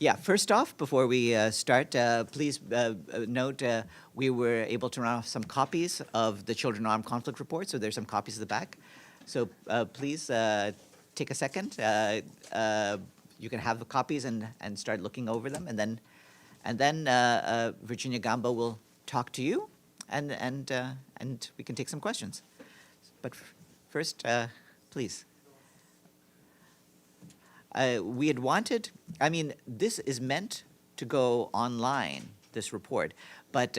Yeah, first off, before we start, please note we were able to run off some copies of the Children Armed Conflict Report, so there's some copies at the back. So please take a second. You can have the copies and start looking over them, and then Virginia Gamba will talk to you, and we can take some questions. But first, please. We had wanted, I mean, this is meant to go online, this report, but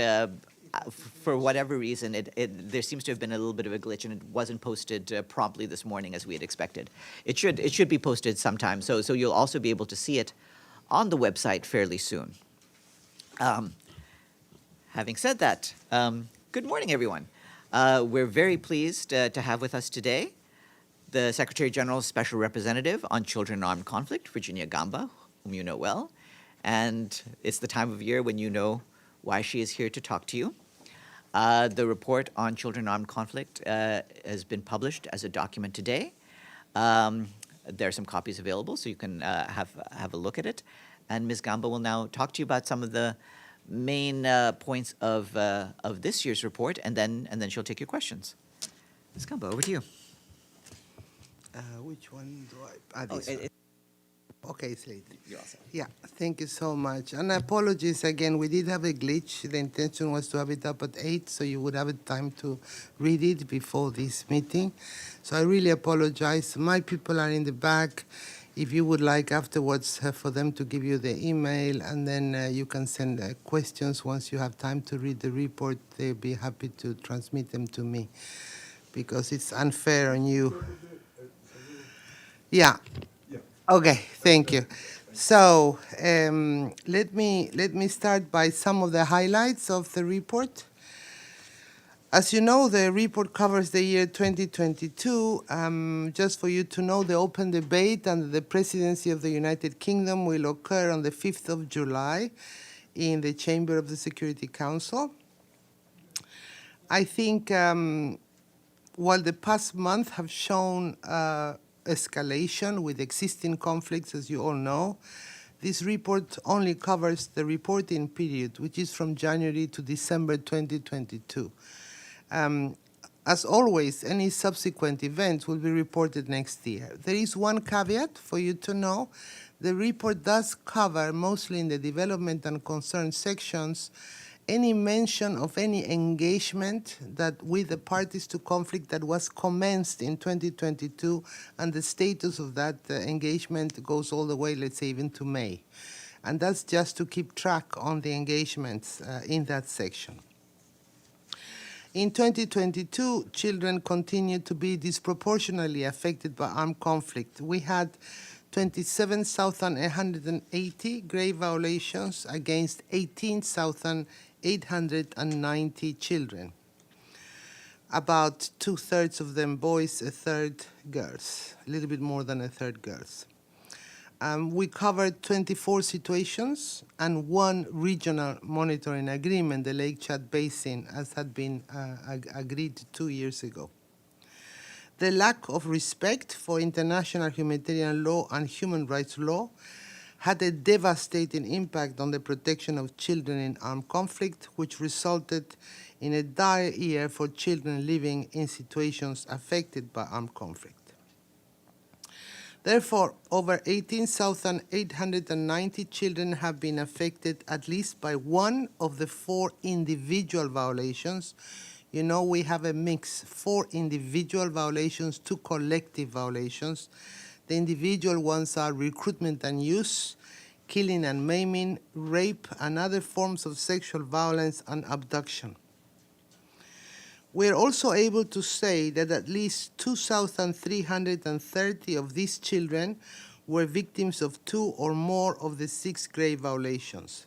for whatever reason, there seems to have been a little bit of a glitch, and it wasn't posted promptly this morning as we had expected. It should be posted sometime, so you'll also be able to see it on the website fairly soon. Having said that, good morning, everyone. We're very pleased to have with us today the Secretary General's Special Representative on Children in Armed Conflict, Virginia Gamba, whom you know well. And it's the time of year when you know why she is here to talk to you. The report on children in armed conflict has been published as a document today. There are some copies available, so you can have a look at it. And Ms. Gamba will now talk to you about some of the main points of this year's report, and then she'll take your questions. Ms. Gamba, over to you. Which one do I? This one. Okay, it's late. Yeah, thank you so much. And apologies again, we did have a glitch. The intention was to have it up at 8, so you would have time to read it before this meeting. So I really apologize. My people are in the back. If you would like afterwards for them to give you the email, and then you can send questions once you have time to read the report, they'll be happy to transmit them to me, because it's unfair on you. Yeah. Okay. Thank you. So let me start by some of the highlights of the report. As you know, the report covers the year 2022. Just for you to know, the open debate under the presidency of the United Kingdom will occur on the 5th of July in the Chamber of the Security Council. I think while the past month have shown escalation with existing conflicts, as you all know, this report only covers the reporting period, which is from January to December 2022. As always, any subsequent events will be reported next year. There is one caveat for you to know. The report does cover, mostly in the development and concern sections, any mention of any engagement that with the parties to conflict that was commenced in 2022, and the status of that engagement goes all the way, let's say, even to May. And that's just to keep track on the engagements in that section. In 2022, children continued to be disproportionately affected by armed conflict. We had 27,180 grave violations against 18,890 children. About 2/3 of them boys, 1/3 girls, a little bit more than 1/3 girls. We covered 24 situations and one regional monitoring agreement, the Lake Chad Basin, as had been agreed 2 years ago. The lack of respect for international humanitarian law and human rights law had a devastating impact on the protection of children in armed conflict, which resulted in a dire year for children living in situations affected by armed conflict. Therefore, over 18,890 children have been affected at least by one of the 4 individual violations. You know, we have a mix, 4 individual violations, 2 collective violations. The individual ones are recruitment and use, killing and maiming, rape, and other forms of sexual violence and abduction. We are also able to say that at least 2,330 of these children were victims of 2 or more of the 6 grave violations.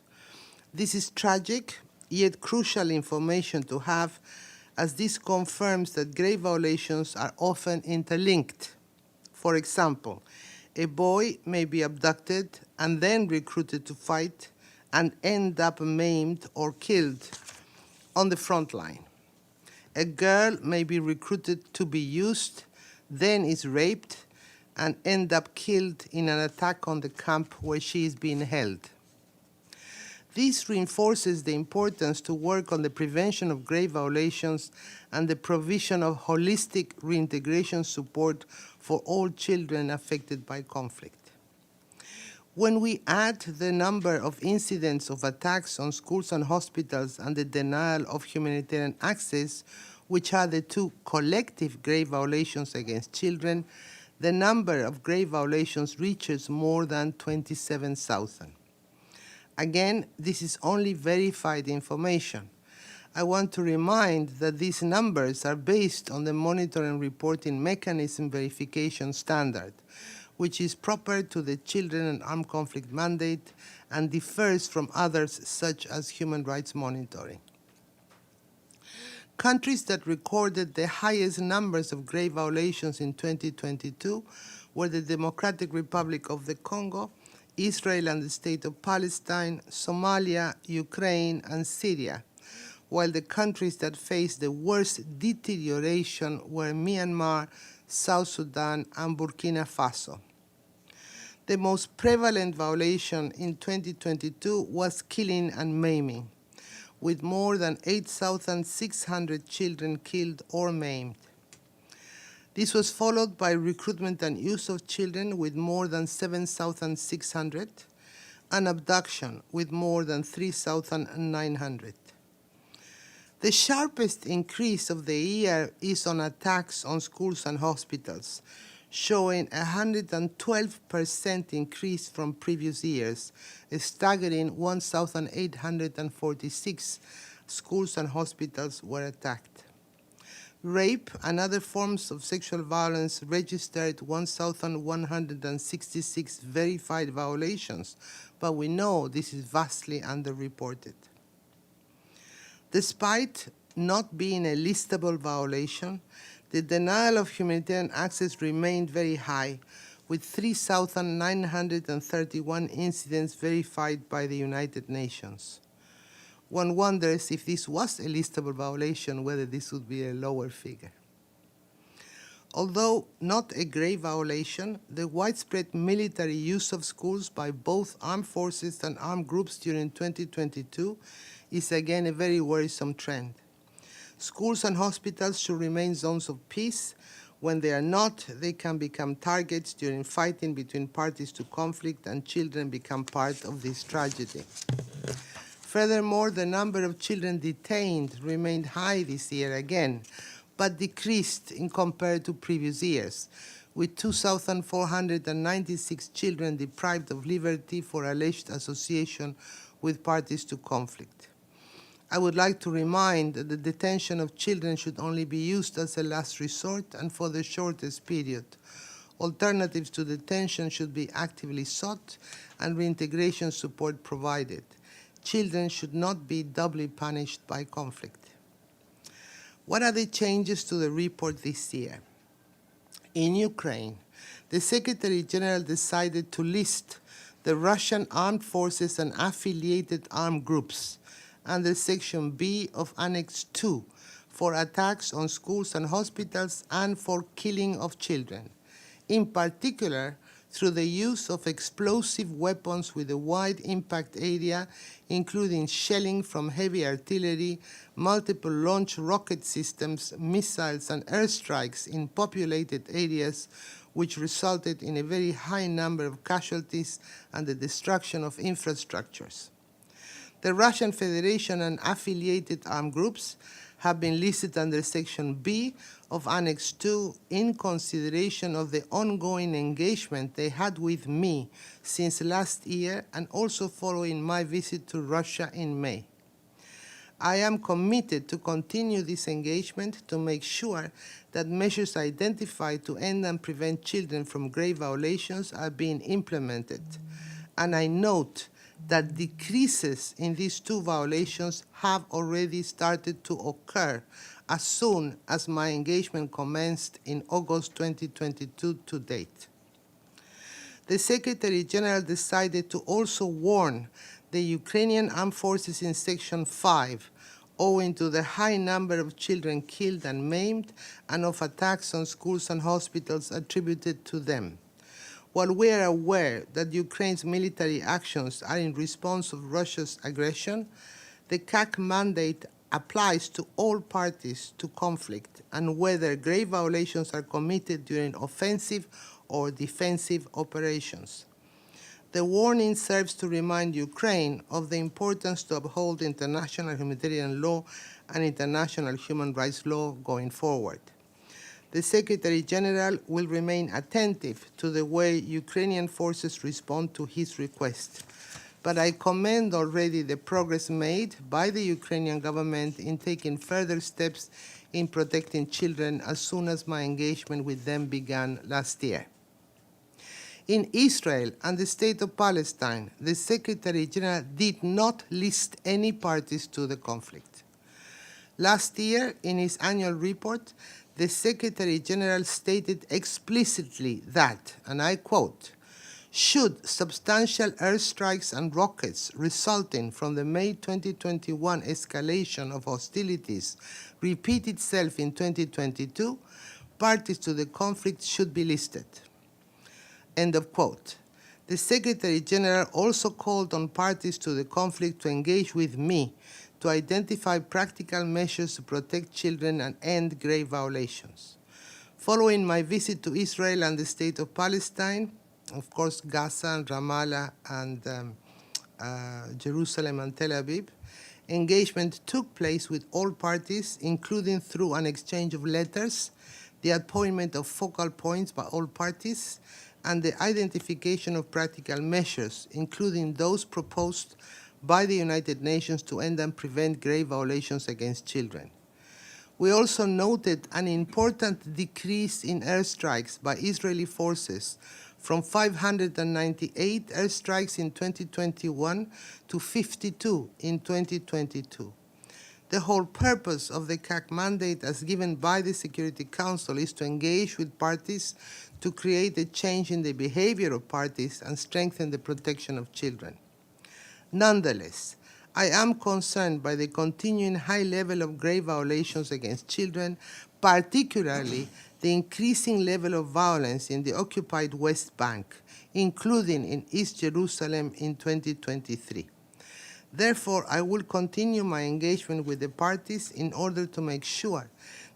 This is tragic, yet crucial information to have, as this confirms that grave violations are often interlinked. For example, a boy may be abducted and then recruited to fight and end up maimed or killed on the front line. A girl may be recruited to be used, then is raped, and end up killed in an attack on the camp where she is being held. This reinforces the importance to work on the prevention of grave violations and the provision of holistic reintegration support for all children affected by conflict. When we add the number of incidents of attacks on schools and hospitals and the denial of humanitarian access, which are the two collective grave violations against children, the number of grave violations reaches more than 27,000. Again, this is only verified information. I want to remind that these numbers are based on the Monitoring Reporting Mechanism Verification Standard, which is proper to the Children and Armed Conflict mandate and differs from others such as human rights monitoring. Countries that recorded the highest numbers of grave violations in 2022 were the Democratic Republic of the Congo, Israel and the State of Palestine, Somalia, Ukraine, and Syria, while the countries that faced the worst deterioration were Myanmar, South Sudan, and Burkina Faso. The most prevalent violation in 2022 was killing and maiming, with more than 8,600 children killed or maimed. This was followed by recruitment and use of children with more than 7,600, and abduction with more than 3,900. The sharpest increase of the year is on attacks on schools and hospitals, showing a 112% increase from previous years, a staggering 1,846 schools and hospitals were attacked. Rape and other forms of sexual violence registered 1,166 verified violations, but we know this is vastly underreported. Despite not being a listable violation, the denial of humanitarian access remained very high, with 3,931 incidents verified by the United Nations. One wonders if this was a listable violation, whether this would be a lower figure. Although not a grave violation, the widespread military use of schools by both armed forces and armed groups during 2022 is again a very worrisome trend. Schools and hospitals should remain zones of peace. When they are not, they can become targets during fighting between parties to conflict, and children become part of this tragedy. Furthermore, the number of children detained remained high this year again, but decreased in compared to previous years, with 2,496 children deprived of liberty for alleged association with parties to conflict. I would like to remind that the detention of children should only be used as a last resort and for the shortest period. Alternatives to detention should be actively sought and reintegration support provided. Children should not be doubly punished by conflict. What are the changes to the report this year? In Ukraine, the Secretary General decided to list the Russian armed forces and affiliated armed groups under Section B of Annex 2 for attacks on schools and hospitals and for killing of children, in particular through the use of explosive weapons with a wide impact area, including shelling from heavy artillery, multiple launch rocket systems, missiles, and airstrikes in populated areas, which resulted in a very high number of casualties and the destruction of infrastructures. The Russian Federation and affiliated armed groups have been listed under Section B of Annex 2 in consideration of the ongoing engagement they had with me since last year and also following my visit to Russia in May. I am committed to continue this engagement to make sure that measures identified to end and prevent children from grave violations are being implemented. And I note that decreases in these two violations have already started to occur as soon as my engagement commenced in August 2022 to date. The Secretary General decided to also warn the Ukrainian armed forces in Section 5, owing to the high number of children killed and maimed and of attacks on schools and hospitals attributed to them. while we are aware that Ukraine's military actions are in response of Russia's aggression, the CAAC mandate applies to all parties to conflict and whether grave violations are committed during offensive or defensive operations. The warning serves to remind Ukraine of the importance to uphold international humanitarian law and international human rights law going forward. The Secretary General will remain attentive to the way Ukrainian forces respond to his request, but I commend already the progress made by the Ukrainian government in taking further steps in protecting children as soon as my engagement with them began last year. In Israel and the State of Palestine, the Secretary General did not list any parties to the conflict. Last year, in his annual report, the Secretary General stated explicitly that, and I quote, should substantial airstrikes and rockets resulting from the May 2021 escalation of hostilities repeat itself in 2022, parties to the conflict should be listed. End of quote. The Secretary General also called on parties to the conflict to engage with me to identify practical measures to protect children and end grave violations. Following my visit to Israel and the State of Palestine, of course, Gaza and Ramallah and Jerusalem and Tel Aviv, engagement took place with all parties, including through an exchange of letters, the appointment of focal points by all parties, and the identification of practical measures, including those proposed by the United Nations to end and prevent grave violations against children. We also noted an important decrease in airstrikes by Israeli forces from 598 airstrikes in 2021 to 52 in 2022. The whole purpose of the CAAC mandate as given by the Security Council is to engage with parties to create a change in the behavior of parties and strengthen the protection of children. Nonetheless, I am concerned by the continuing high level of grave violations against children, particularly the increasing level of violence in the occupied West Bank, including in East Jerusalem in 2023. Therefore, I will continue my engagement with the parties in order to make sure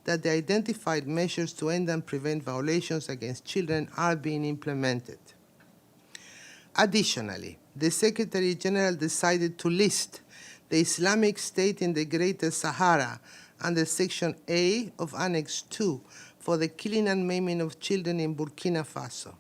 that the identified measures to end and prevent violations against children are being implemented. Additionally, the Secretary General decided to list the Islamic State in the Greater Sahara under Section A of Annex 2 for the killing and maiming of children in Burkina Faso.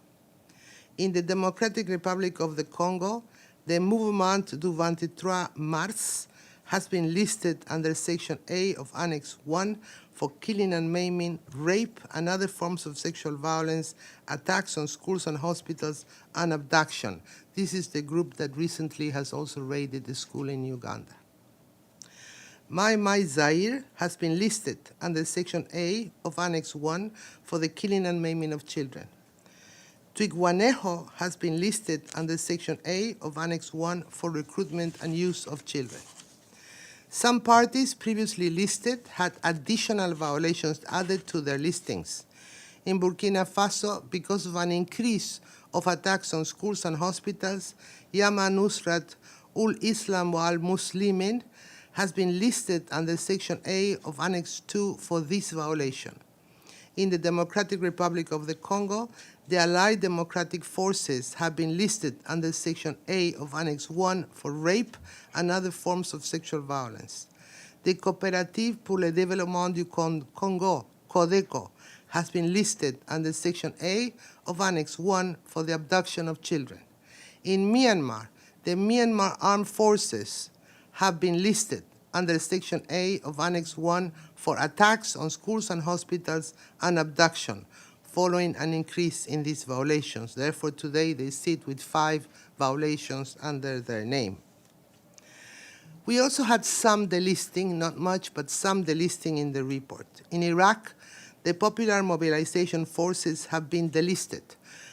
In the Democratic Republic of the Congo, the Mouvement du 23 Mars has been listed under Section A of Annex 1 for killing and maiming, rape, and other forms of sexual violence, attacks on schools and hospitals, and abduction. This is the group that recently has also raided the school in Uganda. Mai Zaire has been listed under Section A of Annex 1 for the killing and maiming of children. Twigwanejo has been listed under Section A of Annex 1 for recruitment and use of children. Some parties previously listed had additional violations added to their listings. In Burkina Faso, because of an increase of attacks on schools and hospitals, Yama Nusrat ul Islam wal Muslimin has been listed under Section A of Annex 2 for this violation. In the Democratic Republic of the Congo, the Allied Democratic Forces have been listed under Section A of Annex 1 for rape and other forms of sexual violence. The Coopérative pour le Développement du Congo, CODECO, has been listed under Section A of Annex 1 for the abduction of children. In Myanmar, the Myanmar Armed Forces have been listed under Section A of Annex 1 for attacks on schools and hospitals and abduction, following an increase in these violations. Therefore, today they sit with 5 violations under their name. We also had some delisting, not much, but some delisting in the report. In Iraq, the Popular Mobilization Forces have been delisted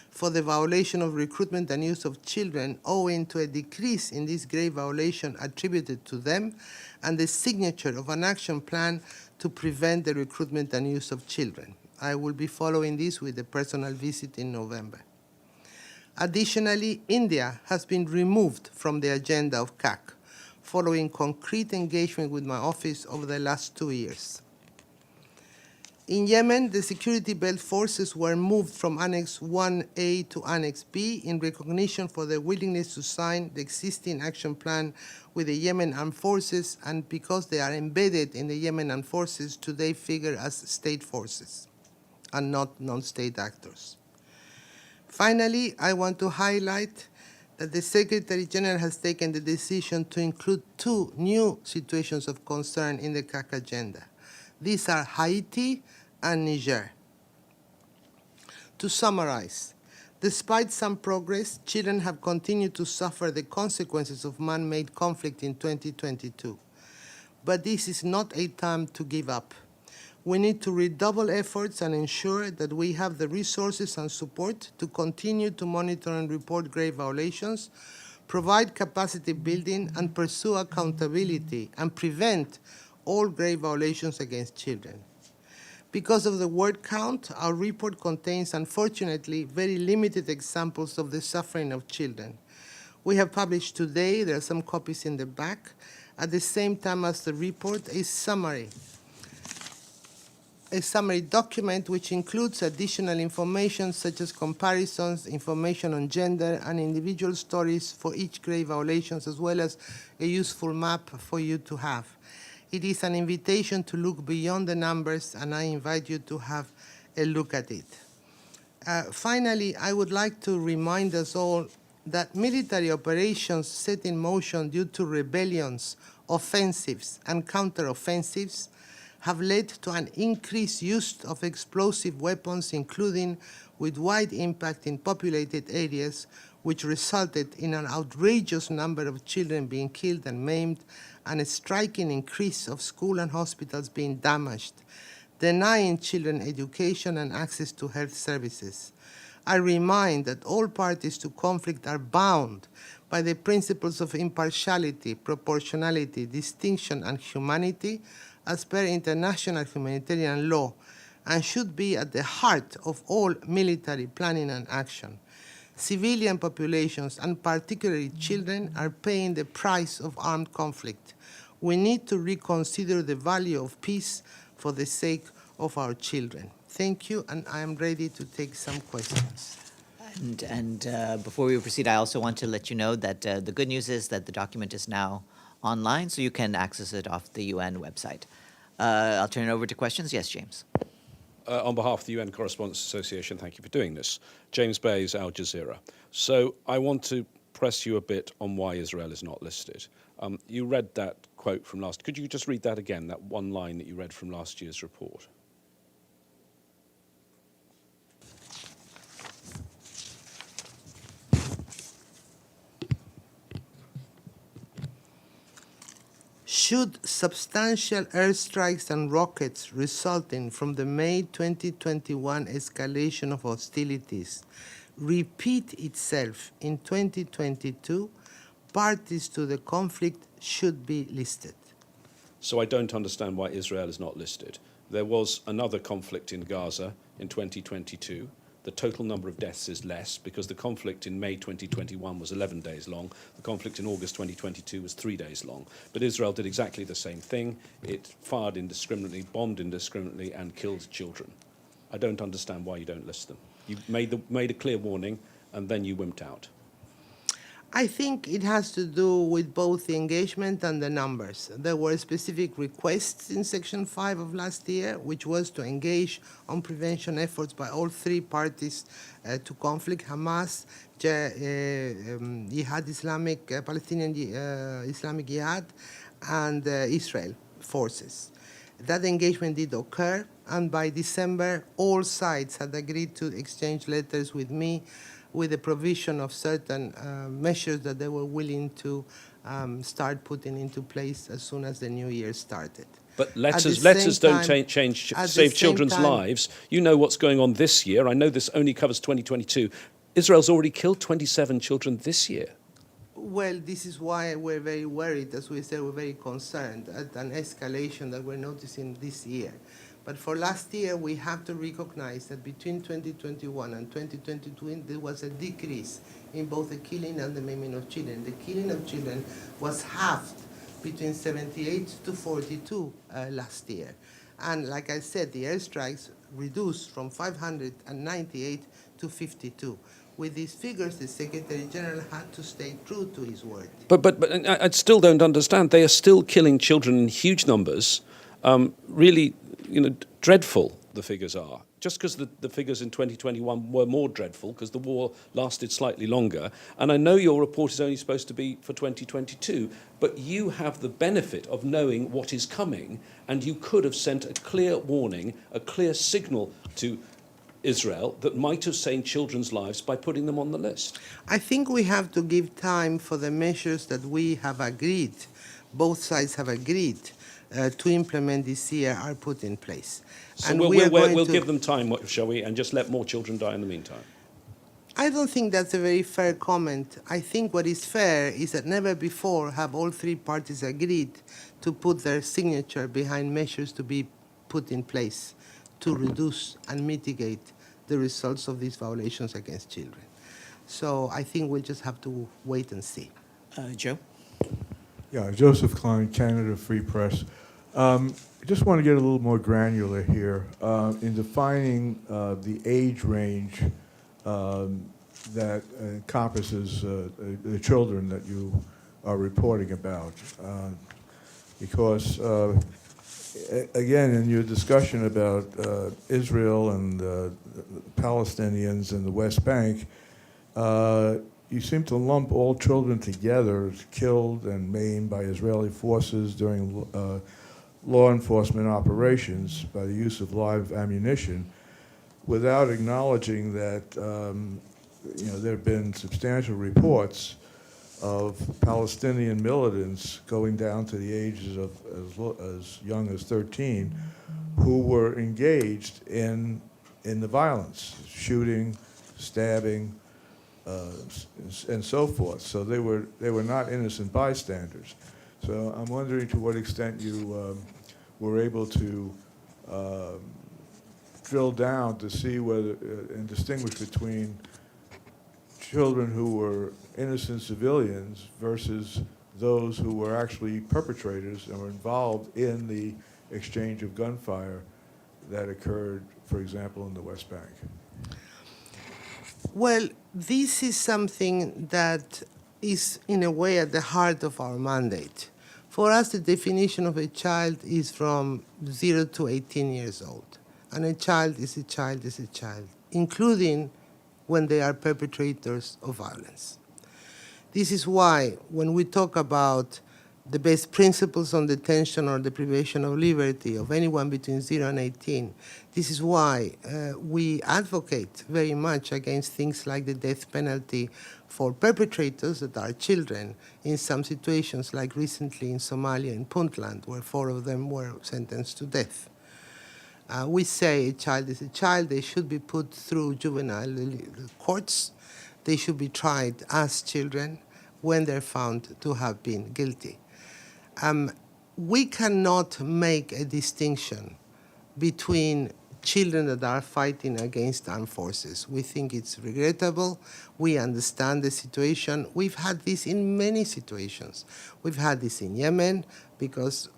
for the violation of recruitment and use of children owing to a decrease in this grave violation attributed to them and the signature of an action plan to prevent the recruitment and use of children. I will be following this with a personal visit in November. Additionally, India has been removed from the agenda of CAAC, following concrete engagement with my office over the last 2 years. In Yemen, the security belt forces were moved from Annex 1A to Annex B in recognition for their willingness to sign the existing action plan with the Yemen Armed Forces, and because they are embedded in the Yemen Armed Forces, today figure as state forces and not non-state actors. Finally, I want to highlight that the Secretary General has taken the decision to include 2 new situations of concern in the CAAC agenda. These are Haiti and Niger. To summarize, despite some progress, children have continued to suffer the consequences of man-made conflict in 2022. But this is not a time to give up. We need to redouble efforts and ensure that we have the resources and support to continue to monitor and report grave violations, provide capacity building, and pursue accountability and prevent all grave violations against children. Because of the word count, our report contains, unfortunately, very limited examples of the suffering of children. We have published today, there are some copies in the back, at the same time as the report, a summary document which includes additional information such as comparisons, information on gender, and individual stories for each grave violations, as well as a useful map for you to have. It is an invitation to look beyond the numbers, and I invite you to have a look at it. Finally, I would like to remind us all that military operations set in motion due to rebellions, offensives, and counteroffensives have led to an increased use of explosive weapons, including with wide impact in populated areas, which resulted in an outrageous number of children being killed and maimed, and a striking increase of schools and hospitals being damaged, denying children education and access to health services. I remind that all parties to conflict are bound by the principles of impartiality, proportionality, distinction, and humanity as per international humanitarian law, and should be at the heart of all military planning and action. Civilian populations, and particularly children, are paying the price of armed conflict. We need to reconsider the value of peace for the sake of our children. Thank you, and I am ready to take some questions. And before we proceed, I also want to let you know that the good news is that the document is now online, so you can access it off the UN website. I'll turn it over to questions. Yes, James. On behalf of the UN Correspondents Association, thank you for doing this. James Bays, Al Jazeera. So I want to press you a bit on why Israel is not listed. You read that quote from last. Could you just read that again, that one line that you read from last year's report? Should substantial airstrikes and rockets resulting from the May 2021 escalation of hostilities repeat itself in 2022, parties to the conflict should be listed. So I don't understand why Israel is not listed. There was another conflict in Gaza in 2022. The total number of deaths is less because the conflict in May 2021 was 11 days long. The conflict in August 2022 was 3 days long. But Israel did exactly the same thing. It fired indiscriminately, bombed indiscriminately, and killed children. I don't understand why you don't list them. You made a clear warning, and then you wimped out. I think it has to do with both the engagement and the numbers. There were specific requests in Section 5 of last year, which was to engage on prevention efforts by all 3 parties to conflict, Hamas, Jihad Islamic, Palestinian Islamic Jihad, and Israel forces. That engagement did occur, and by December, all sides had agreed to exchange letters with me with the provision of certain measures that they were willing to start putting into place as soon as the new year started. But letters don't save children's lives. You know what's going on this year. I know this only covers 2022. Israel's already killed 27 children this year. Well, this is why we're very worried. As we said, we're very concerned at an escalation that we're noticing this year. But for last year, we have to recognize that between 2021 and 2022, there was a decrease in both the killing and the maiming of children. The killing of children was halved between 78 to 42 last year. And like I said, the airstrikes reduced from 598 to 52. With these figures, the Secretary General had to stay true to his word. But I still don't understand. They are still killing children in huge numbers. Really, dreadful the figures are. Just because the figures in 2021 were more dreadful because the war lasted slightly longer. And I know your report is only supposed to be for 2022, but you have the benefit of knowing what is coming, and you could have sent a clear warning, a clear signal to Israel that might have saved children's lives by putting them on the list. I think we have to give time for the measures that we have agreed, both sides have agreed to implement this year are put in place. So And we'll give them time, shall we, and just let more children die in the meantime? I don't think that's a very fair comment. I think what is fair is that never before have all three parties agreed to put their signature behind measures to be put in place to reduce and mitigate the results of these violations against children. So I think we'll just have to wait and see. Joe? Yeah, Joseph Klein, Canada Free Press. I just want to get a little more granular here in defining the age range that encompasses the children that you are reporting about. Because, again, in your discussion about Israel and the Palestinians and the West Bank, you seem to lump all children together killed and maimed by Israeli forces during law enforcement operations by the use of live ammunition without acknowledging that there have been substantial reports of Palestinian militants going down to the ages of as young as 13 who were engaged in the violence, shooting, stabbing, and so forth. So they were not innocent bystanders. So I'm wondering to what extent you were able to drill down to see whether and distinguish between children who were innocent civilians versus those who were actually perpetrators and were involved in the exchange of gunfire that occurred, for example, in the West Bank. Well, this is something that is, in a way, at the heart of our mandate. For us, the definition of a child is from 0 to 18 years old. And a child is a child is a child, including when they are perpetrators of violence. This is why, when we talk about the best principles on detention or deprivation of liberty of anyone between 0 and 18, this is why we advocate very much against things like the death penalty for perpetrators that are children in some situations, like recently in Somalia, in Puntland, where 4 of them were sentenced to death. We say a child is a child. They should be put through juvenile courts. They should be tried as children when they're found to have been guilty. We cannot make a distinction between children that are fighting against armed forces. We think it's regrettable. We understand the situation. We've had this in many situations. We've had this in Yemen because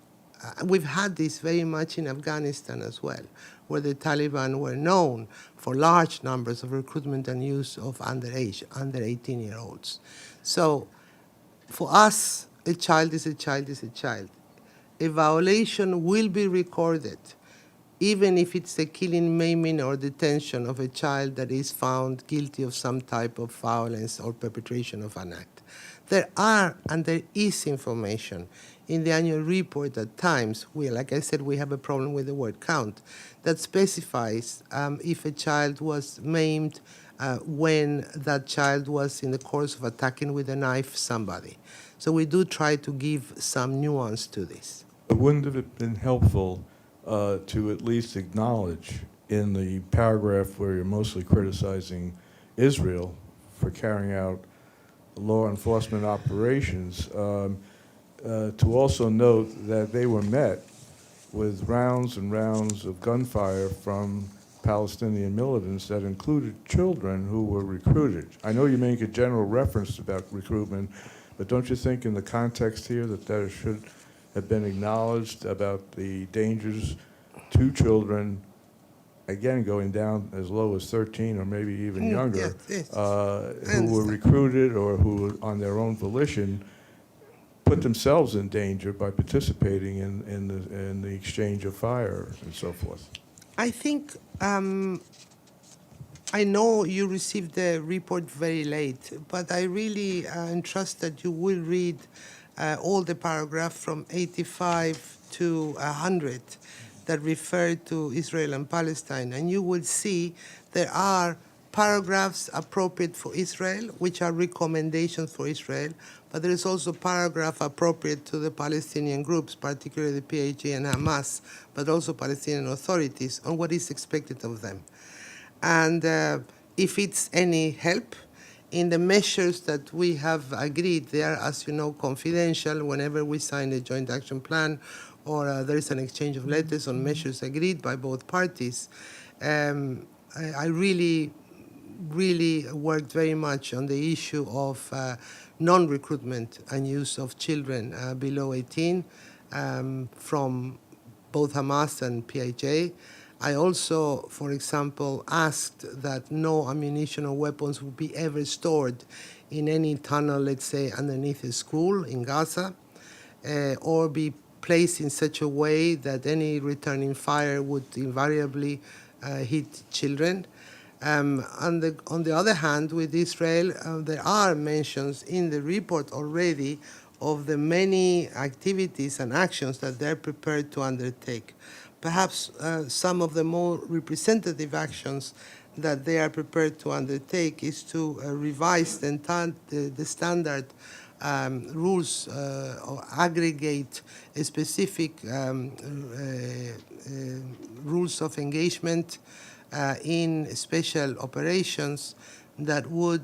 we've had this very much in Afghanistan as well, where the Taliban were known for large numbers of recruitment and use of under 18-year-olds. So for us, a child is a child is a child. A violation will be recorded, even if it's the killing, maiming, or detention of a child that is found guilty of some type of violence or perpetration of an act. There are and there is information in the annual report at times, like I said, we have a problem with the word count, that specifies if a child was maimed when that child was in the course of attacking with a knife somebody. So we do try to give some nuance to this. But wouldn't it have been helpful to at least acknowledge in the paragraph where you're mostly criticizing Israel for carrying out law enforcement operations, to also note that they were met with rounds and rounds of gunfire from Palestinian militants that included children who were recruited. I know you make a general reference about recruitment, but don't you think in the context here that there should have been acknowledged about the dangers to children, again, going down as low as 13 or maybe even younger, yes. who were understand. recruited or who, on their own volition, put themselves in danger by participating in the exchange of fire and so forth? I think I know you received the report very late, but I really entrust that you will read all the paragraph from 85 to 100 that refer to Israel and Palestine, and you will see there are paragraphs appropriate for Israel, which are recommendations for Israel, but there is also paragraph appropriate to the Palestinian groups, particularly the PAG and Hamas, but also Palestinian authorities, on what is expected of them. And if it's any help in the measures that we have agreed, they are, as you know, confidential. Whenever we sign a joint action plan or there is an exchange of letters on measures agreed by both parties, I really worked very much on the issue of non-recruitment and use of children below 18 from both Hamas and PIJ. I also, for example, asked that no ammunition or weapons would be ever stored in any tunnel, let's say, underneath a school in Gaza, or be placed in such a way that any returning fire would invariably hit children. On the other hand, with Israel, there are mentions in the report already of the many activities and actions that they're prepared to undertake. Perhaps some of the more representative actions that they are prepared to undertake is to revise the standard rules or aggregate specific rules of engagement in special operations that would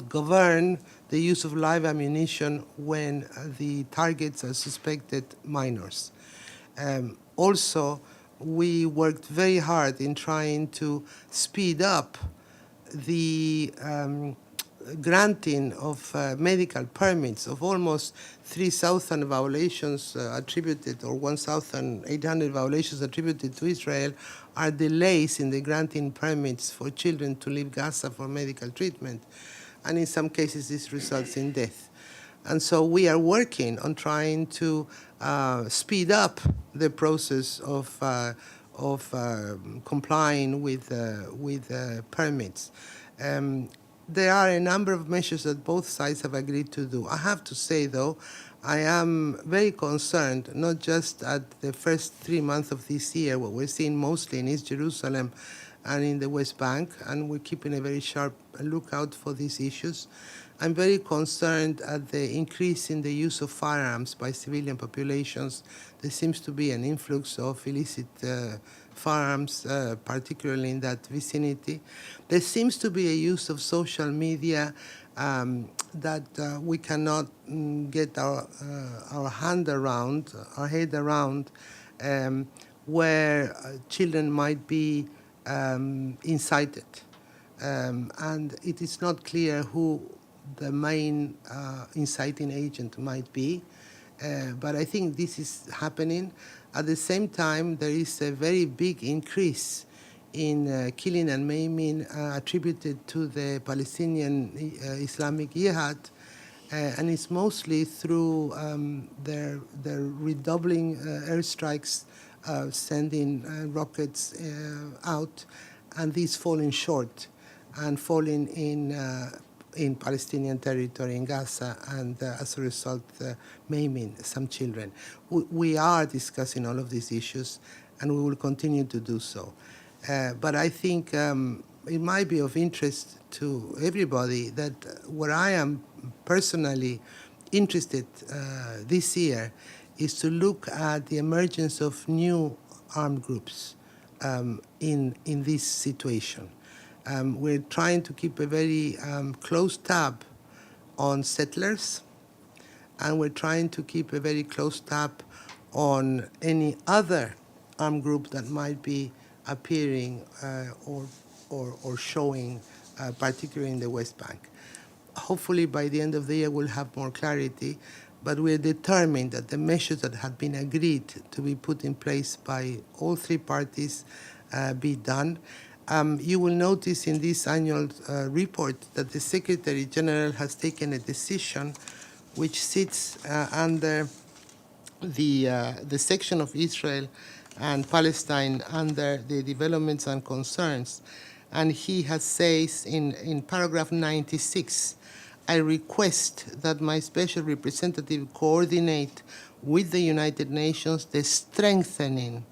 govern the use of live ammunition when the targets are suspected minors. Also, we worked very hard in trying to speed up the granting of medical permits of almost 3,000 violations attributed, or 1,800 violations attributed to Israel, are delays in the granting permits for children to leave Gaza for medical treatment. And in some cases, this results in death. And so we are working on trying to speed up the process of complying with permits. There are a number of measures that both sides have agreed to do. I have to say, though, I am very concerned, not just at the first 3 months of this year, what we're seeing mostly in East Jerusalem and in the West Bank, and we're keeping a very sharp lookout for these issues. I'm very concerned at the increase in the use of firearms by civilian populations. There seems to be an influx of illicit firearms, particularly in that vicinity. There seems to be a use of social media that we cannot get our head around, where children might be incited. And it is not clear who the main inciting agent might be. But I think this is happening. At the same time, there is a very big increase in killing and maiming attributed to the Palestinian Islamic Jihad, and it's mostly through their redoubling airstrikes, sending rockets out, and these falling short and falling in Palestinian territory in Gaza, and as a result, maiming some children. We are discussing all of these issues, and we will continue to do so. But I think it might be of interest to everybody that where I am personally interested this year is to look at the emergence of new armed groups in this situation. We're trying to keep a very close tab on settlers, and we're trying to keep a very close tab on any other armed group that might be appearing or showing, particularly in the West Bank. Hopefully by the end of the year we'll have more clarity, but we're determined that the measures that have been agreed to be put in place by all three parties be done. You will notice in this annual report that the Secretary General has taken a decision which sits under the section of Israel and Palestine under the developments and concerns. And he has says in paragraph 96, I request that my special representative coordinate with the United Nations the strengthening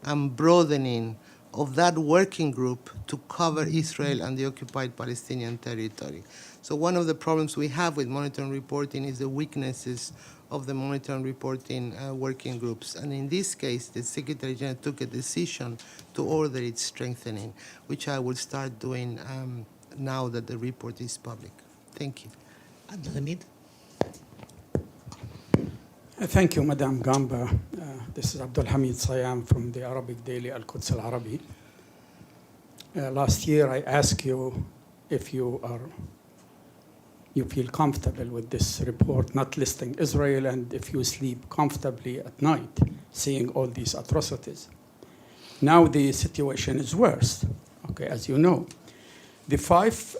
and broadening of that working group to cover Israel and the occupied Palestinian territory. So one of the problems we have with monitoring reporting is the weaknesses of the monitoring reporting working groups. And in this case, the Secretary General took a decision to order its strengthening, which I will start doing now that the report is public. Thank you. Abdulhamid? Thank you, Madam Gamba. This is Abdulhamid Sayam from the Arabic daily Al-Quds Al-Arabi. Last year, I asked you if you feel comfortable with this report not listing Israel and if you sleep comfortably at night seeing all these atrocities. Now the situation is worse, okay, as you know. The five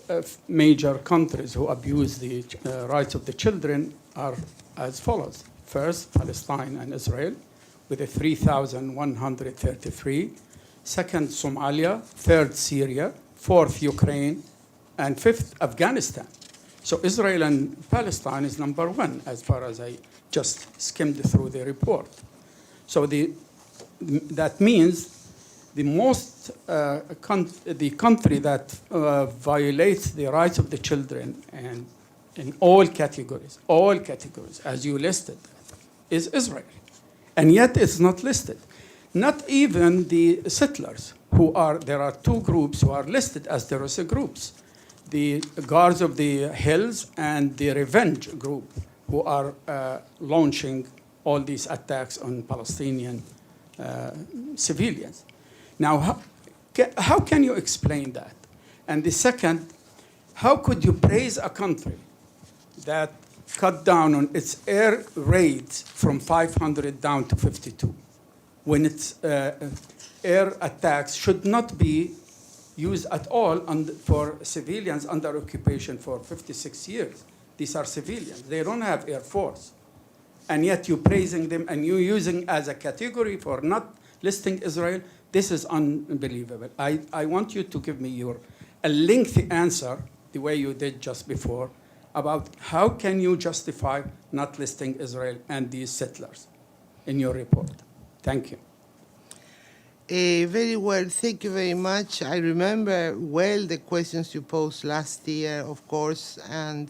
major countries who abuse the rights of the children are as follows. First, Palestine and Israel with a 3,133. Second, Somalia. Third, Syria. Fourth, Ukraine. And fifth, Afghanistan. So Israel and Palestine is number one as far as I just skimmed through the report. So that means the most the country that violates the rights of the children and in all categories, as you listed, is Israel. And yet it's not listed. Not even the settlers there are two groups who are listed as terrorist groups. The Guards of the Hills and the Revenge group who are launching all these attacks on Palestinian civilians. Now, how can you explain that? And the second, how could you praise a country that cut down on its air raids from 500 down to 52 when its air attacks should not be used at all for civilians under occupation for 56 years? These are civilians. They don't have air force. And yet you're praising them and you're using as a category for not listing Israel. This is unbelievable. I want you to give me a lengthy answer, the way you did just before, about how can you justify not listing Israel and these settlers in your report. Thank you. Very well, thank you very much. I remember well the questions you posed last year, of course, and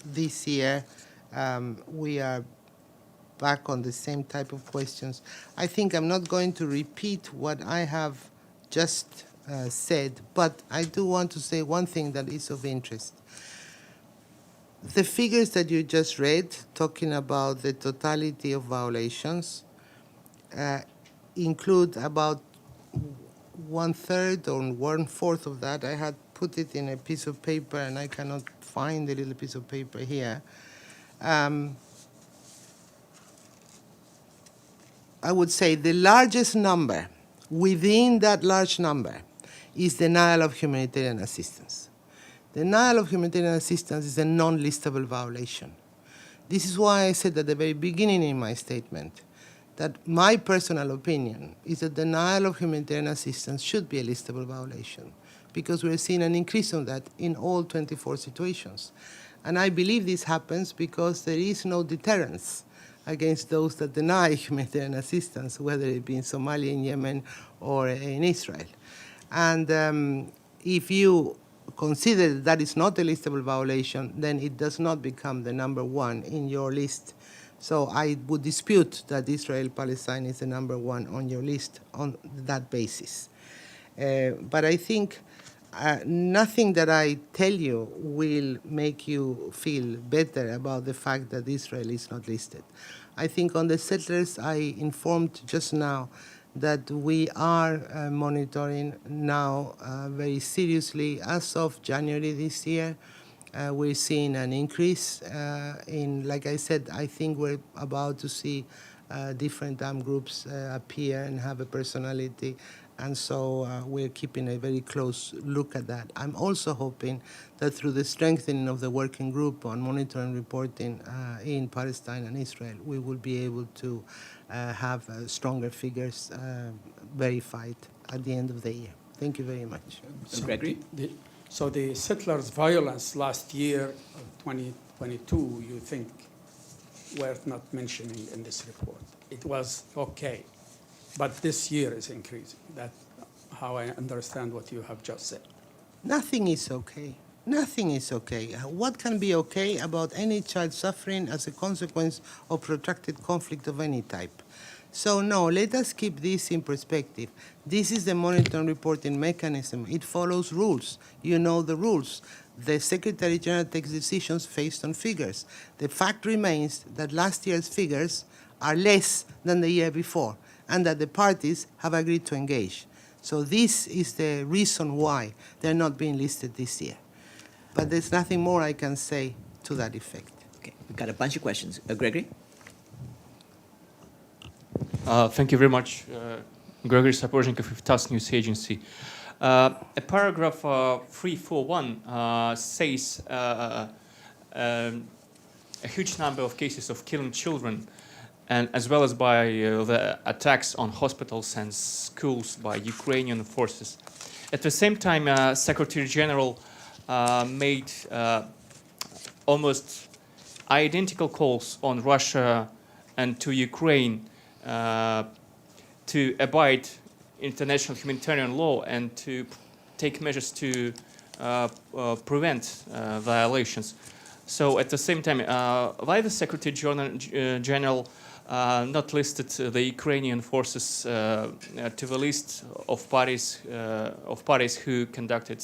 this year we are back on the same type of questions. I think I'm not going to repeat what I have just said, but I do want to say one thing that is of interest. The figures that you just read, talking about the totality of violations, include about 1/3 or 1/4 of that. I had put it in a piece of paper, and I cannot find the little piece of paper here. I would say the largest number within that large number is denial of humanitarian assistance. Denial of humanitarian assistance is a non-listable violation. This is why I said at the very beginning in my statement that my personal opinion is that denial of humanitarian assistance should be a listable violation, because we're seeing an increase of that in all 24 situations. And I believe this happens because there is no deterrence against those that deny humanitarian assistance, whether it be in Somalia, in Yemen, or in Israel. And if you consider that is not a listable violation, then it does not become the number one in your list. So I would dispute that Israel-Palestine is the number one on your list on that basis. But I think nothing that I tell you will make you feel better about the fact that Israel is not listed. I think on the settlers, I informed just now that we are monitoring now very seriously. As of January this year, we're seeing an increase in, like I said, I think we're about to see different armed groups appear and have a personality. And so we're keeping a very close look at that. I'm also hoping that through the strengthening of the working group on monitoring and reporting in Palestine and Israel, we will be able to have stronger figures verified at the end of the year. Thank you very much. So the settlers' violence last year, 2022, you think worth not mentioning in this report? It was okay, but this year is increasing. That's how I understand what you have just said. Nothing is okay. Nothing is okay. What can be okay about any child suffering as a consequence of protracted conflict of any type? So no, let us keep this in perspective. This is the monitoring reporting mechanism. It follows rules. You know the rules. The Secretary General takes decisions based on figures. The fact remains that last year's figures are less than the year before, and that the parties have agreed to engage. So this is the reason why they're not being listed this year. But there's nothing more I can say to that effect. Okay, we've got a bunch of questions. Gregory? Thank you very much. Gregory Sapornikov of TASS News Agency. A paragraph 341 says a huge number of cases of killing children, and as well as by the attacks on hospitals and schools by Ukrainian forces. At the same time, Secretary General made almost identical calls on Russia and to Ukraine to abide international humanitarian law and to take measures to prevent violations. So at the same time, why the Secretary General not listed the Ukrainian forces to the list of parties who conducted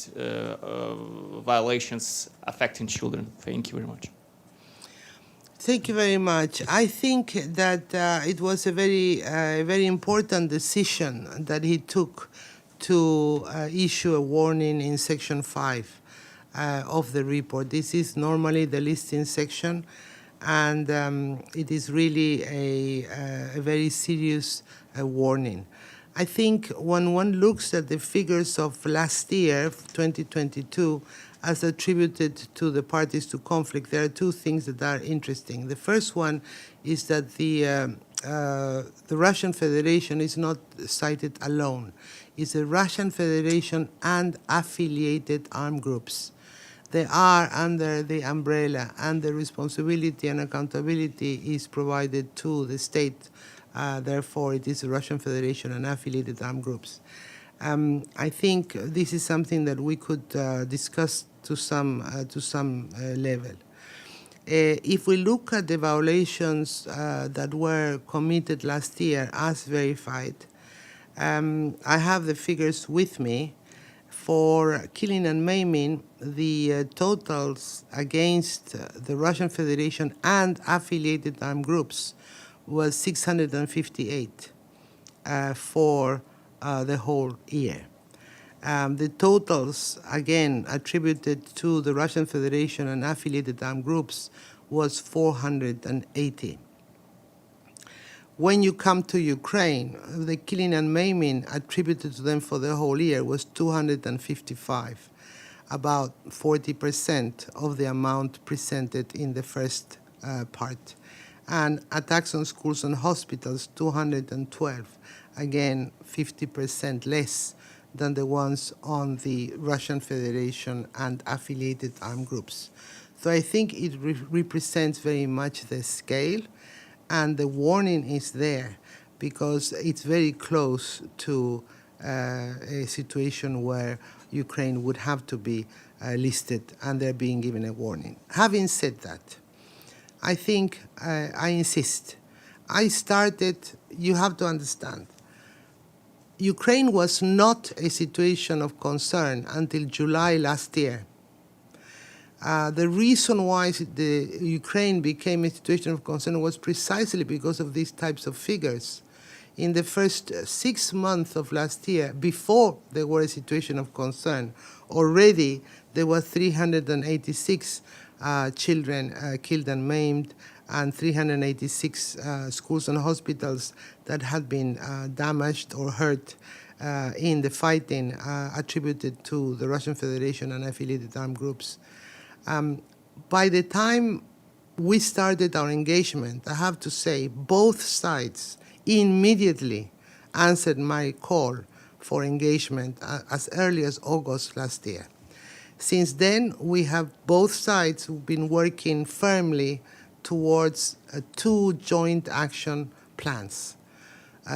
violations affecting children? Thank you very much. Thank you very much. I think that it was a very important decision that he took to issue a warning in Section 5 of the report. This is normally the listing section, and it is really a very serious warning. I think when one looks at the figures of last year, 2022, as attributed to the parties to conflict, there are two things that are interesting. The first one is that the Russian Federation is not cited alone. It's the Russian Federation and affiliated armed groups. They are under the umbrella, and the responsibility and accountability is provided to the state. Therefore, it is the Russian Federation and affiliated armed groups. I think this is something that we could discuss to some level. If we look at the violations that were committed last year as verified, I have the figures with me. For killing and maiming, the totals against the Russian Federation and affiliated armed groups was 658 for the whole year. The totals, again, attributed to the Russian Federation and affiliated armed groups was 480. When you come to Ukraine, the killing and maiming attributed to them for the whole year was 255, about 40% of the amount presented in the first part. And attacks on schools and hospitals, 212, again, 50% less than the ones on the Russian Federation and affiliated armed groups. So I think it represents very much the scale, and the warning is there because it's very close to a situation where Ukraine would have to be listed, and they're being given a warning. Having said that, I think I insist. I started, you have to understand, Ukraine was not a situation of concern until July last year. The reason why the Ukraine became a situation of concern was precisely because of these types of figures. In the first 6 months of last year, before there were a situation of concern, already there were 386 children killed and maimed, and 386 schools and hospitals that had been damaged or hurt in the fighting attributed to the Russian Federation and affiliated armed groups. By the time we started our engagement, I have to say, both sides immediately answered my call for engagement as early as August last year. Since then, we have both sides been working firmly towards 2 joint action plans.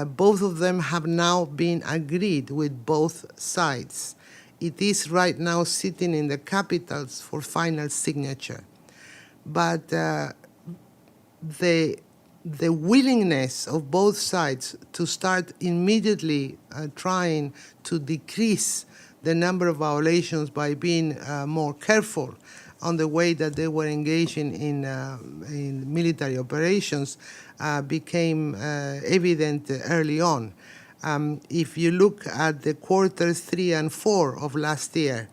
Both of them have now been agreed with both sides. It is right now sitting in the capitals for final signature. But the willingness of both sides to start immediately trying to decrease the number of violations by being more careful on the way that they were engaging in military operations became evident early on. If you look at the quarters 3 and 4 of last year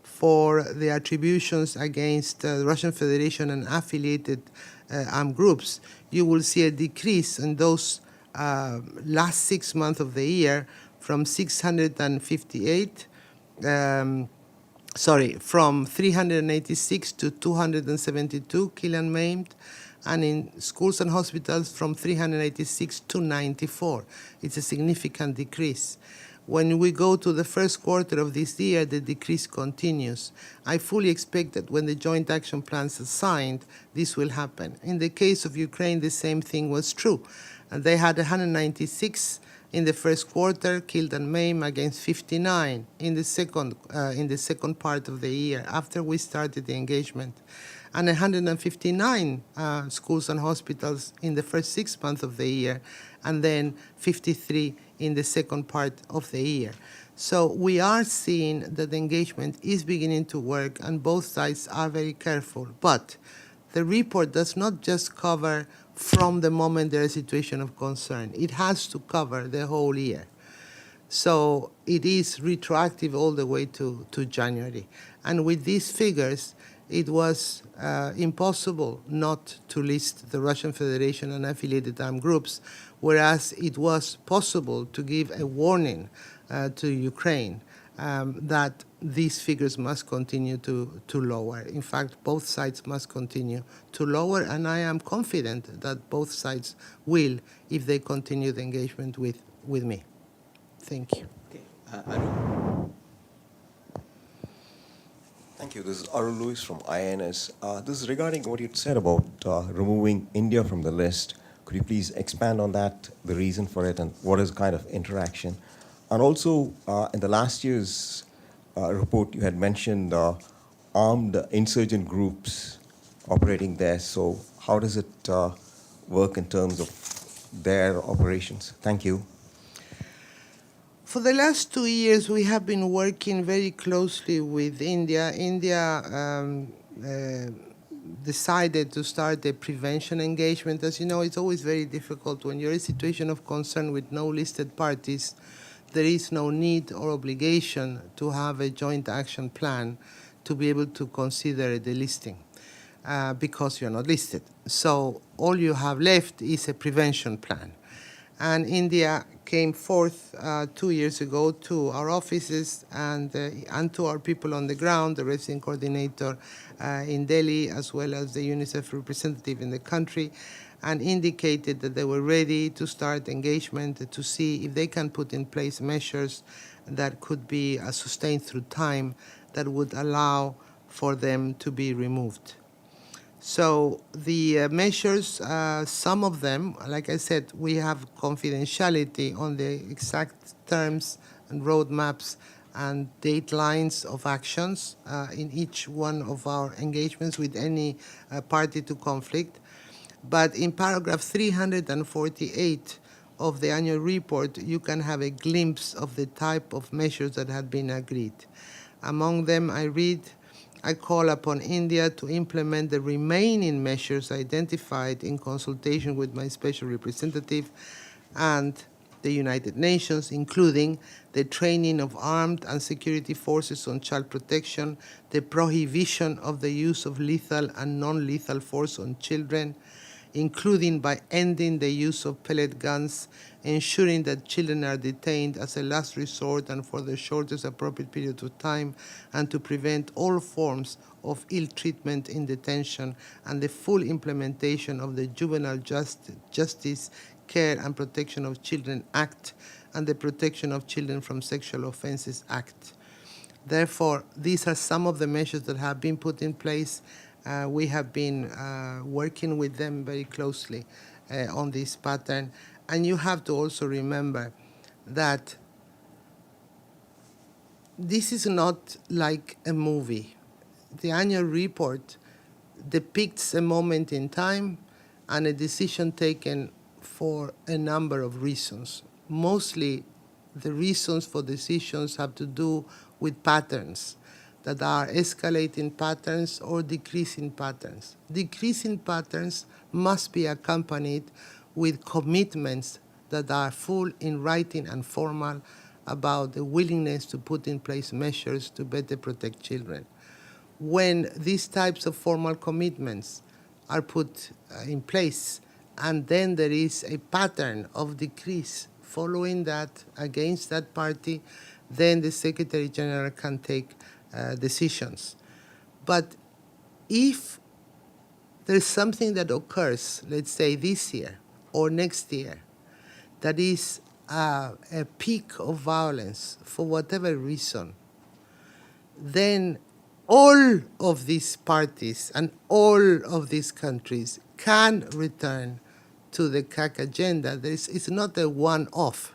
for the attributions against the Russian Federation and affiliated armed groups, you will see a decrease in those last 6 months of the year from 658, from 386 to 272 killed and maimed, and in schools and hospitals from 386 to 94. It's a significant decrease. When we go to the first quarter of this year, the decrease continues. I fully expect that when the joint action plans are signed, this will happen. In the case of Ukraine, the same thing was true. And they had 196 in the first quarter, killed and maimed, against 59 in the second part of the year after we started the engagement, and 159 schools and hospitals in the first 6 months of the year, and then 53 in the second part of the year. So we are seeing that the engagement is beginning to work, and both sides are very careful. But the report does not just cover from the moment there is a situation of concern. It has to cover the whole year. So it is retroactive all the way to January. And with these figures, it was impossible not to list the Russian Federation and affiliated armed groups, whereas it was possible to give a warning to Ukraine that these figures must continue to lower. In fact, both sides must continue to lower, and I am confident that both sides will if they continue the engagement with me. Thank you. Okay. Arun? Thank you. This is Arun Lewis from INS. This is regarding what you said about removing India from the list. Could you please expand on that, the reason for it, and what is kind of interaction? And also, in the last year's report, you had mentioned armed insurgent groups operating there. So how does it work in terms of their operations? Thank you. For the last 2 years, we have been working very closely with India. India decided to start a prevention engagement. As you know, it's always very difficult when you're in a situation of concern with no listed parties. There is no need or obligation to have a joint action plan to be able to consider a delisting because you're not listed. So all you have left is a prevention plan. And India came forth 2 years ago to our offices and to our people on the ground, the resident coordinator in Delhi, as well as the UNICEF representative in the country, and indicated that they were ready to start engagement to see if they can put in place measures that could be sustained through time that would allow for them to be removed. So the measures, some of them, like I said, we have confidentiality on the exact terms and roadmaps and date lines of actions in each one of our engagements with any party to conflict. But in paragraph 348 of the annual report, you can have a glimpse of the type of measures that had been agreed. Among them, I call upon India to implement the remaining measures identified in consultation with my special representative and the United Nations, including the training of armed and security forces on child protection, the prohibition of the use of lethal and non-lethal force on children, including by ending the use of pellet guns, ensuring that children are detained as a last resort and for the shortest appropriate period of time, and to prevent all forms of ill treatment in detention, and the full implementation of the Juvenile Justice, Care and Protection of Children Act and the Protection of Children from Sexual Offenses Act. Therefore, these are some of the measures that have been put in place. We have been working with them very closely on this pattern. And you have to also remember that this is not like a movie. The annual report depicts a moment in time and a decision taken for a number of reasons. Mostly the reasons for decisions have to do with patterns that are escalating patterns or decreasing patterns. Decreasing patterns must be accompanied with commitments that are full in writing and formal about the willingness to put in place measures to better protect children. When these types of formal commitments are put in place, and then there is a pattern of decrease following that against that party, then the Secretary General can take decisions. But if there's something that occurs, let's say this year or next year, that is a peak of violence for whatever reason, then all of these parties and all of these countries can return to the CAAC agenda. It's not a one-off.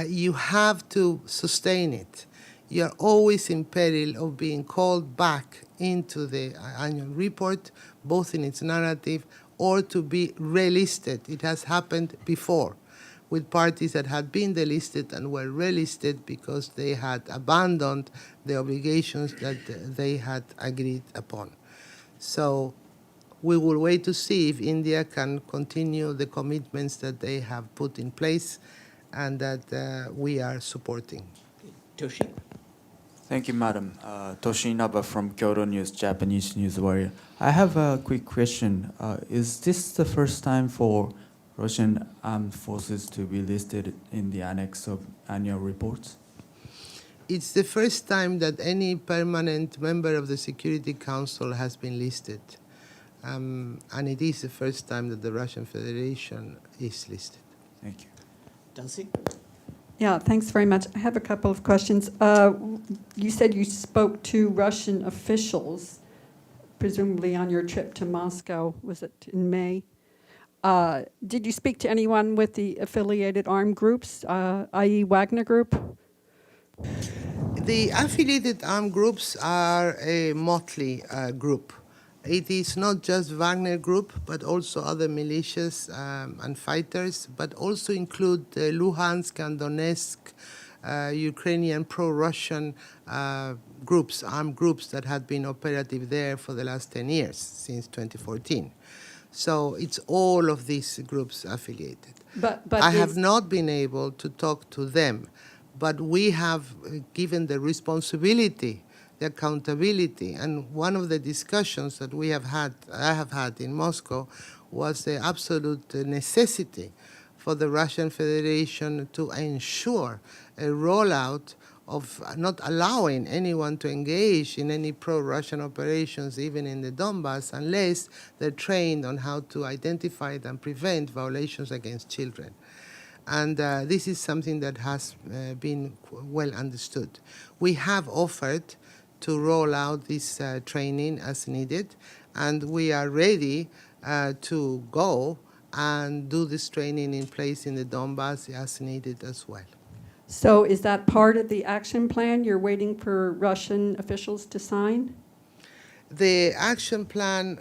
You have to sustain it. You are always in peril of being called back into the annual report, both in its narrative or to be relisted. It has happened before with parties that had been delisted and were relisted because they had abandoned the obligations that they had agreed upon. So we will wait to see if India can continue the commitments that they have put in place and that we are supporting. Toshi? Thank you, Madam. Toshi Inaba from Kyoto News, Japanese News Warrior. I have a quick question. Is this the first time for Russian armed forces to be listed in the annex of annual reports? It's the first time that any permanent member of the Security Council has been listed. And it is the first time that the Russian Federation is listed. Thank you. Dulcie? Yeah, thanks very much. I have a couple of questions. You said you spoke to Russian officials, presumably on your trip to Moscow. Was it in May? Did you speak to anyone with the affiliated armed groups, i.e. Wagner Group? The affiliated armed groups are a motley group. It is not just Wagner Group, but also other militias and fighters, but also include Luhansk and Donetsk, Ukrainian pro-Russian groups, armed groups that had been operative there for the last 10 years, since 2014. So it's all of these groups affiliated. But I have not been able to talk to them, but we have given the responsibility, the accountability, and one of the discussions that I have had in Moscow was the absolute necessity for the Russian Federation to ensure a rollout of not allowing anyone to engage in any pro-Russian operations, even in the Donbass, unless they're trained on how to identify and prevent violations against children. And this is something that has been well understood. We have offered to roll out this training as needed, and we are ready to go and do this training in place in the Donbass as needed as well. So is that part of the action plan you're waiting for Russian officials to sign? The action plan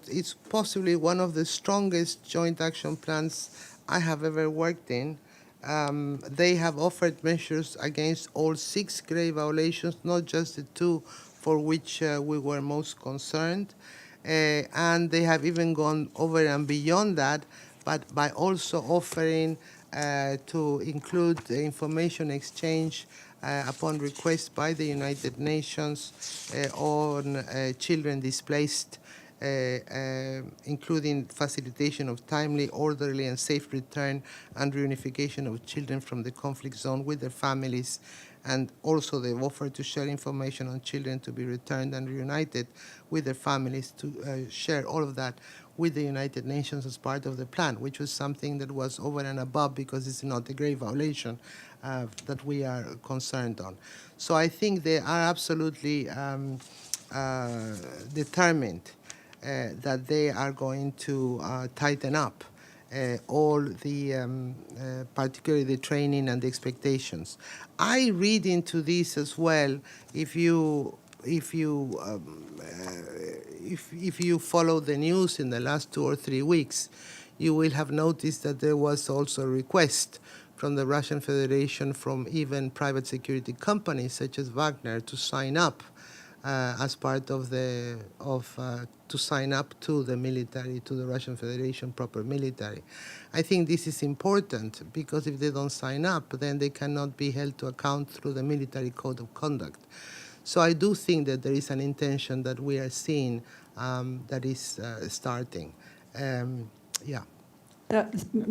it's possibly one of the strongest joint action plans I have ever worked in, they have offered measures against all 6 grave violations, not just the 2 for which we were most concerned. And they have even gone over and beyond that, but by also offering to include the information exchange upon request by the United Nations on children displaced, including facilitation of timely, orderly, and safe return and reunification of children from the conflict zone with their families. And also they've offered to share information on children to be returned and reunited with their families, to share all of that with the United Nations as part of the plan, which was something that was over and above, because it's not a grave violation that we are concerned on. So I think they are absolutely determined that they are going to tighten up all the, particularly the training and the expectations. I read into this as well. If you follow the news in the last 2 or 3 weeks, you will have noticed that there was also a request from the Russian Federation, from even private security companies such as Wagner, to sign up as part of the to sign up to the military, to the Russian Federation proper military. I think this is important, because if they don't sign up, then they cannot be held to account through the military code of conduct. So I do think that there is an intention that we are seeing that is starting. Yeah.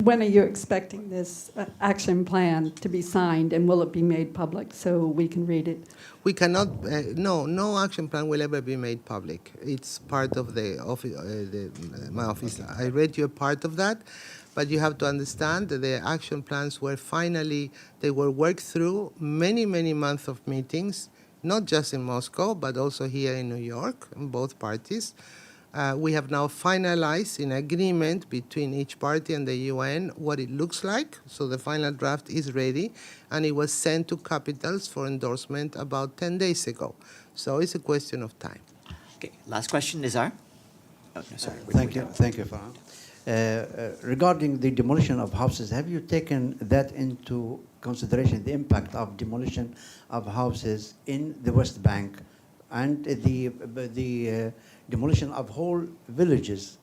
When are you expecting this action plan to be signed, and will it be made public so we can read it? We cannot, no action plan will ever be made public. It's part of the my office. I read you a part of that, but you have to understand that the action plans were finally, they were worked through many, many months of meetings, not just in Moscow, but also here in New York, in both parties. We have now finalized in agreement between each party and the UN what it looks like. So the final draft is ready, and it was sent to capitals for endorsement about 10 days ago. So it's a question of time. Okay, last question, Nizar. Oh, no, sorry. Thank you, Farhan. Regarding the demolition of houses, have you taken that into consideration, the impact of demolition of houses in the West Bank and the demolition of whole villages?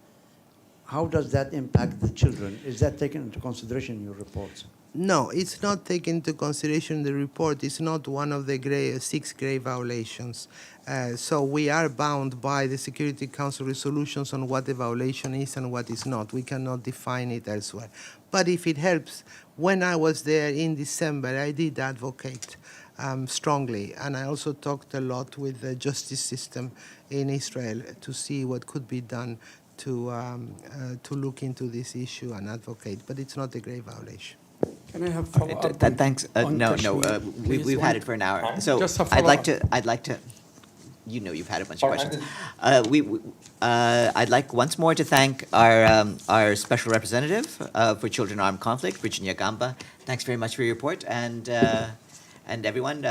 How does that impact the children? Is that taken into consideration in your reports? No, it's not taken into consideration in the report. It's not one of the 6 grave violations. So we are bound by the Security Council resolutions on what the violation is and what is not. We cannot define it elsewhere. But if it helps, when I was there in December, I did advocate strongly, and I also talked a lot with the justice system in Israel to see what could be done to look into this issue and advocate. But it's not a grave violation. Can I have follow-up? Thanks. on No, Kashmir, please? we've had it for an hour. So Just a I'd like follow-up. to, you know, you've had a bunch of questions. I'd like once more to thank our special representative for children in armed conflict, Virginia Gamba. Thanks very much for your report, and everyone,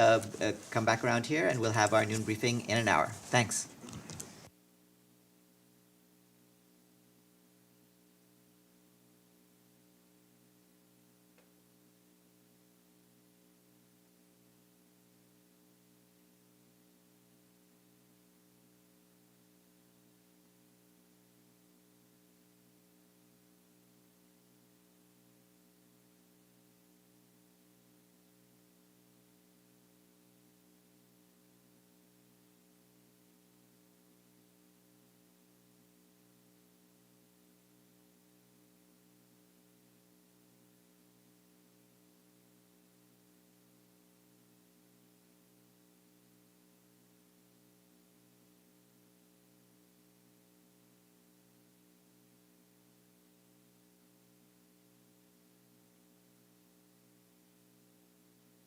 come back around here, and we'll have our noon briefing in an hour. Thanks.